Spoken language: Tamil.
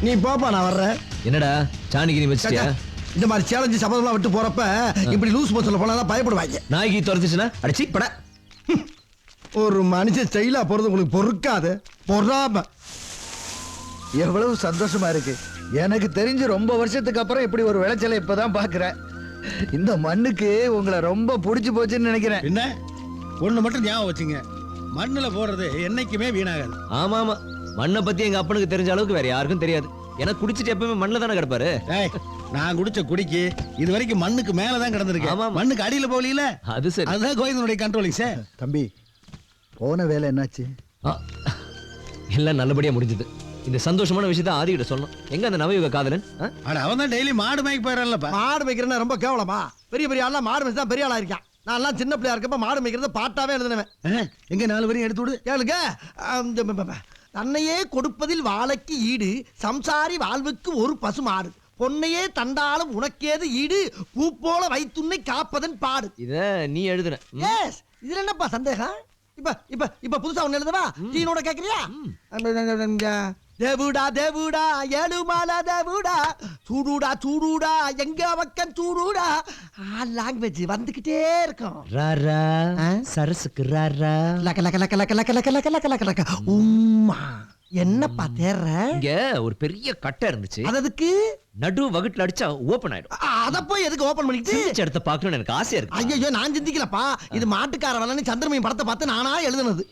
நீ போப்பா நான் வர்றேன். என்னடா சாணிக்கு நீ வச்சிட்டியா? இந்த மாதிரி சேலஞ்சு சபதம்லாம் விட்டு போறப்ப இப்படி லூஸ் மோஷன்ல போனா தான் பயப்படுவாங்க. நாய்க்கு துரத்துச்சுன்னா அடிச்சி பட. ஒரு மனுஷன் ஸ்டைலா போறது உங்களுக்கு பொறுக்காது. பொறாம எவ்வளவு சந்தோஷமா இருக்கு. எனக்கு தெரிஞ்சு ரொம்ப வருஷத்துக்கு அப்புறம் இப்படி ஒரு விளைச்சலை இப்பதான் பாக்குறேன். இந்த மண்ணுக்கு உங்களை ரொம்ப பிடிச்சு போச்சுன்னு நினைக்கிறேன். என்ன ஒண்ணு மட்டும் ஞாபகம் வச்சுங்க, மண்ணுல போடுறது என்னைக்குமே வீணாகாது. ஆமா ஆமா, மண்ணை பத்தி எங்க அப்பனுக்கு தெரிஞ்ச அளவுக்கு வேற யாருக்கும் தெரியாது. எனக்கு குடிச்சிட்டு எப்பவுமே மண்ணில் தானே கிடப்பாரு. ஏய், நான் குடிச்ச குடிக்கு இது வரைக்கும் மண்ணுக்கு மேலதான் கிடந்திருக்கு. ஆமா. மண்ணுக்கு அடியில போகல. அது சரி. அதுதான் கோவிந்தனுடைய கண்ட்ரோலிங் சார். தம்பி, போன வேலை என்னாச்சு? ஆ, எல்லாம் நல்லபடியா முடிஞ்சது. இந்த சந்தோஷமான விஷயத்த ஆதிகிட்ட சொன்னோம். எங்க அந்த நவயுக காதலன்? அட அவன் தான் டெய்லி மாடு மேய்க்க போயிடறான்லப்பா. மாடு மேய்க்கிறேன்னா ரொம்ப கேவலமா? பெரிய பெரிய ஆள்லாம் மாடு மேய்ச்சி தான் பெரிய ஆளா இருக்கான். நான் எல்லாம் சின்ன பிள்ளையா இருக்கப்ப மாடு மேய்க்கிறத பாட்டாவே எழுதுனவன். எங்க 4 வரையும் எடுத்து விடு. கேளுங்க. தன்னையே கொடுப்பதில் வாழைக்கு ஈடு, சம்சாரி வாழ்வுக்கு ஒரு பசு மாடு. பொன்னையே தண்டாலும் உனக்கேது ஈடு, பூ போல வைத்துன்னை காப்பதன் பாடு. இத நீ எழுதுன. எஸ், இதுல என்னப்பா சந்தேகம்? இப்ப இப்ப இப்ப புதுசா ஒண்ணு எழுதவா? டீனோட கேக்குறியா? தேவுடா தேவுடா ஏழுமால தேவுடா, சூடுடா சூடுடா எங்க பக்கம் சூடுடா. லாங்குவேஜ் வந்துகிட்டே இருக்கும். ராரா சரசுக்கு ராரா. லக்க லக்க லக்க லக்க லக்க லக்க லக்க லக்க லக்க லக்க. உம்மா, என்னப்பா தேர்ற? இங்க ஒரு பெரிய கட்டை இருந்துச்சு. அதுக்கு நடு வகுட்டுல அடிச்சா ஓபன் ஆயிடும். அத போய் எதுக்கு ஓபன் பண்ணிட்டு? சிந்திச்ச இடத்த பார்க்கணும்னு எனக்கு ஆசையா இருக்கு. ஐயோ, நான் சிந்திக்கலப்பா. இது மாட்டுக்கார வரலன்னு சந்திரமையும் படத்தை பார்த்து நானா எழுதுனது.